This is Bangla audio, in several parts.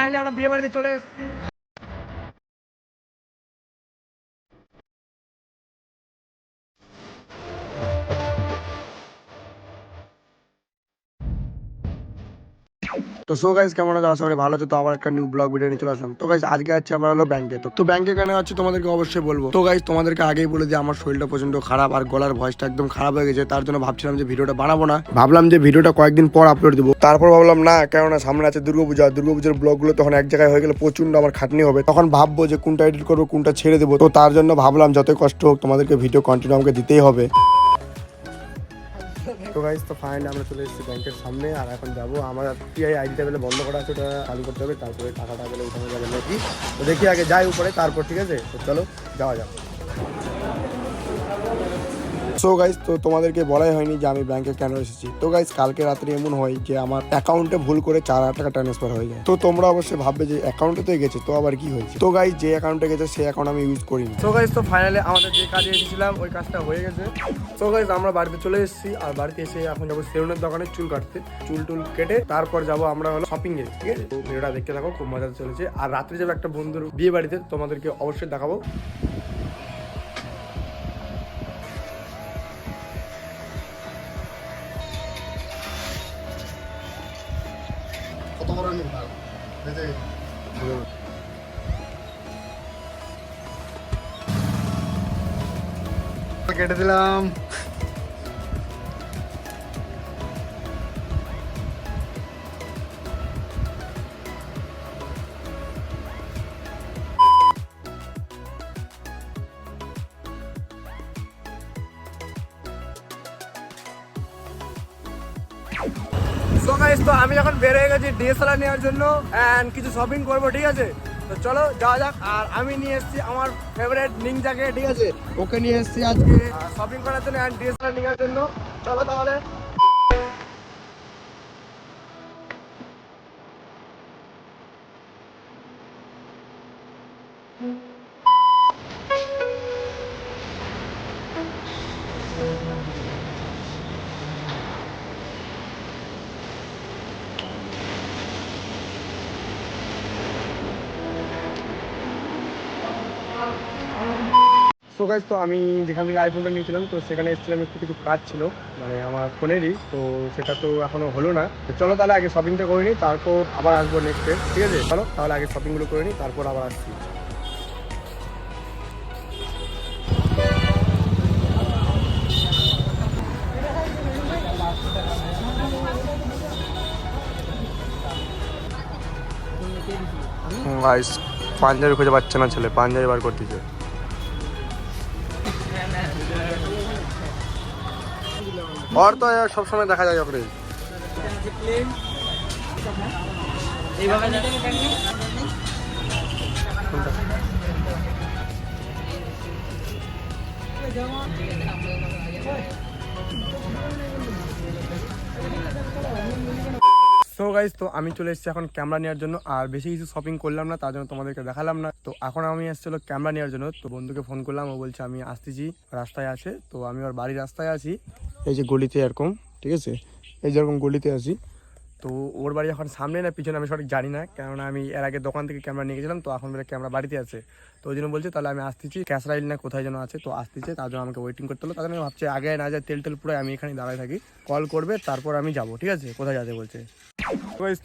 ফাইনালি আমরা বিয়ে বাড়িতে চলে এসেছি। তো সো গাইস কেমন আছো? আশা করি ভালো আছো। তো আবার একটা নিউ ব্লগ ভিডিও নিয়ে চলে আসলাম। তো গাইস আজকে আছে আমরা হলো ব্যাংকে। তো ব্যাংকে কেন আছি তোমাদেরকে অবশ্যই বলবো। তো গাইস তোমাদেরকে আগেই বলে দিই আমার শরীরটা প্রচন্ড খারাপ আর গলার ভয়েসটা একদম খারাপ হয়ে গেছে। তার জন্য ভাবছিলাম যে ভিডিওটা বানাবো না, ভাবলাম যে ভিডিওটা কয়েকদিন পর আপলোড দিব। তারপর ভাবলাম না, কেননা সামনে আছে দুর্গাপূজার ব্লগগুলো তখন এক জায়গায় হয়ে গেলে প্রচন্ড আমার খাটনি হবে, তখন ভাববো যে কোনটা এডিট করবো কোনটা ছেড়ে দেবো। তো তার জন্য ভাবলাম যতই কষ্ট হোক তোমাদেরকে ভিডিও কন্টিনিউ আমাকে দিতেই হবে। তো গাইস তো ফাইনালি আমরা চলে এসেছি ব্যাংকের সামনে, আর এখন যাবো আমার পিআই আইডিটা বেলে বন্ধ করা আছে, ওটা চালু করতে হবে, তারপরে টাকাটা বেলে উঠানো যাবে নাকি। তো দেখি আগে যাই উপরে, তারপর ঠিক আছে। তো চলো যাওয়া যাক। সো গাইস তো তোমাদেরকে বলাই হয়নি যে আমি ব্যাংকে কেন এসেছি। তো গাইস কালকে রাত্রে এমন হয় যে আমার অ্যাকাউন্টে ভুল করে 4,000 টাকা ট্রান্সফার হয়ে যায়। তো তোমরা অবশ্যই ভাববে যে অ্যাকাউন্টে তো গেছে, তো আবার কি হয়েছে। তো গাইস যে অ্যাকাউন্টে গেছে সেই অ্যাকাউন্ট আমি ইউজ করিনি। সো গাইস তো ফাইনালি আমাদের যে কাজে এসেছিলাম ওই কাজটা হয়ে গেছে। সো গাইস আমরা বাড়িতে চলে এসেছি, আর বাড়িতে এসে এখন যাবো সেলুনের দোকানে চুল কাটতে। চুল টুল কেটে তারপর যাবো আমরা হলো শপিং এ, ঠিক আছে। তো ভিডিওটা দেখতে থাকো, খুব মজা চলেছে। আর রাত্রে যাবো একটা বন্ধুর বিয়ে বাড়িতে, তোমাদেরকে অবশ্যই দেখাবো। কেটে দিলাম। সো গাইস তো আমি এখন বের হয়ে গেছি ডিএসএলআর নেওয়ার জন্য এন্ড কিছু শপিং করব, ঠিক আছে। তো চলো যাওয়া যাক। আর আমি নিয়ে এসেছি আমার ফেভারিট নিনজাকে, ঠিক আছে। ওকে নিয়ে এসেছি আজকে শপিং করার জন্য এন্ড ডিএসএলআর নেওয়ার জন্য। চলো তাহলে। সো গাইস তো আমি যেখান থেকে আইফোনটা নিয়েছিলাম, তো সেখানে এসেছিলাম, একটু কিছু কাজ ছিল মানে আমার ফোনেরই, তো সেটা তো এখনো হলো না। তো চলো তাহলে আগে শপিংটা করে নিই, তারপর আবার আসবো নেক্সট ডে, ঠিক আছে। চলো তাহলে আগে শপিংগুলো করে নিই, তারপর আবার আসছি। গাইস পাঞ্জাবি খুঁজে পাচ্ছে না ছেলে, পাঞ্জাবি বার করতেছে। और तो यार सब समय দেখা যায় ওখানে। সো গাইস তো আমি চলে এসেছি এখন ক্যামেরা নেওয়ার জন্য, আর বেশি কিছু শপিং করলাম না, তার জন্য তোমাদেরকে দেখালাম না। তো এখন আমি এসেছিল ক্যামেরা নেওয়ার জন্য। তো বন্ধুকে ফোন করলাম, ও বলছে আমি আসতেছি, রাস্তায় আছে। তো আমি ওর বাড়ির রাস্তায় আছি, এই যে গলিতে এরকম, ঠিক আছে, এই যেরকম গলিতে আছি। তো ওর বাড়ি এখন সামনে না পিছনে আমি সঠিক জানি না, কেননা আমি এর আগে দোকান থেকে ক্যামেরা নিয়ে গেছিলাম, তো এখন ক্যামেরা বাড়িতে আছে। তো ওই জন্য বলছে তাহলে আমি আসতেছি, ক্যাশরাইল না কোথায় যেন আছে, তো আসতেছে, তার জন্য আমাকে ওয়েটিং করতে হলো। তার জন্য আমি ভাবছি আগে না যায়, তেল পুরো আমি এখানে দাঁড়ায় থাকি, কল করবে তারপর আমি যাবো, ঠিক আছে, কোথায় যেতে বলছে।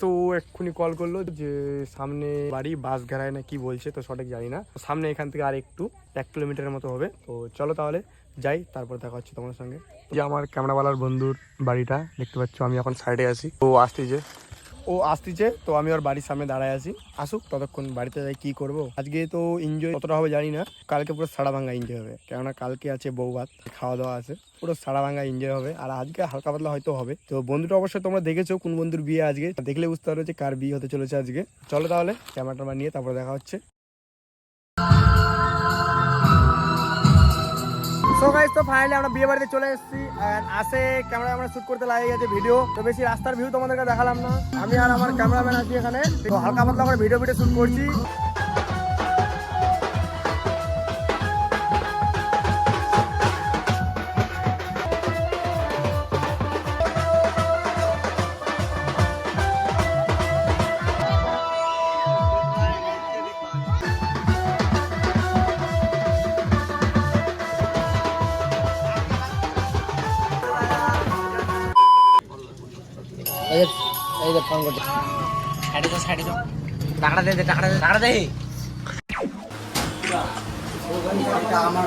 তো ও এক্ষুনি কল করলো যে সামনে বাড়ি বাস ঘেরায় না কি বলছে, তো সঠিক জানি না। সামনে এখান থেকে আর একটু 1 কিলোমিটারের মতো হবে। তো চলো তাহলে যাই, তারপর দেখা হচ্ছে তোমার সঙ্গে। যে আমার ক্যামেরাওয়ালার বন্ধুর বাড়িটা দেখতে পাচ্ছ, আমি এখন সাইডে আছি। ও আসতেছে, তো আমি ওর বাড়ির সামনে দাঁড়ায় আছি, আসুক ততক্ষণ বাড়িতে যাই। কি করব আজকে, তো এনজয় কতটা হবে জানি না, কালকে পুরো সাড়া ভাঙা এনজয় হবে, কেননা কালকে আছে বউ ভাত, খাওয়া দাওয়া আছে, পুরো সাড়া ভাঙা এনজয় হবে। আর আজকে হালকা পাতলা হয়তো হবে। তো বন্ধুটা অবশ্যই তোমরা দেখেছো কোন বন্ধুর বিয়ে আজকে, দেখলে বুঝতে পারো যে কার বিয়ে হতে চলেছে আজকে। চলো তাহলে ক্যামেরাটা নিয়ে তারপরে দেখা হচ্ছে। সো গাইস তো ফাইনালি আমরা বিয়ে বাড়িতে চলে এসেছি, এন্ড আসে ক্যামেরা আমরা শুট করতে লাগে গেছে ভিডিও। তো বেশি রাস্তার ভিউ তোমাদেরকে দেখালাম না, আমি আর আমার ক্যামেরাম্যান আছি এখানে, তো হালকা পাতলা করে ভিডিও শুট করছি। এই যে ফোন করতে সাইডে তো টাকাটা দে টাকাটা দে আমার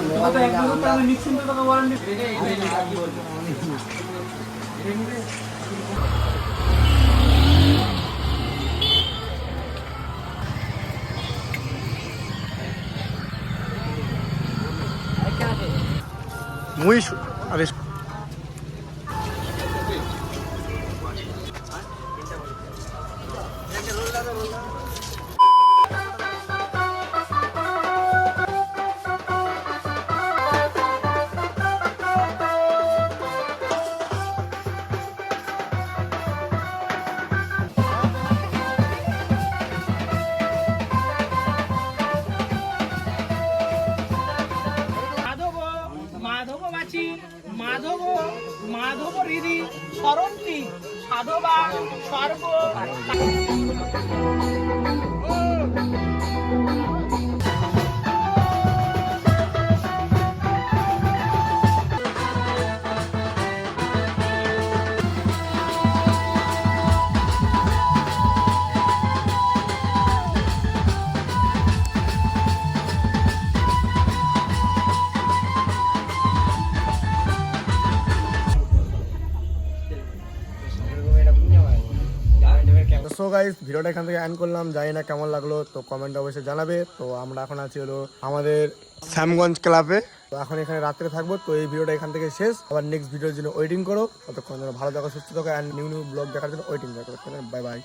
মুই আরে মাধব মাধব হৃদি স্মরন্তি সাধবা সর্ব সো গাইস ভিডিওটা এখান থেকে এন্ড করলাম, জানি না কেমন লাগলো, তো কমেন্ট অবশ্যই জানাবে। তো আমরা এখন আছি হলো আমাদের শ্যামগঞ্জ ক্লাবে, তো এখন এখানে রাত্রে থাকবো। তো এই ভিডিওটা এখান থেকে শেষ, আবার নেক্সট ভিডিওর জন্য ওয়েটিং করো। ততক্ষণ ভালো থাকো, সুস্থ থাকো, অ্যান্ড নিউ ব্লগ দেখার জন্য ওয়েটিং করো। Bye bye.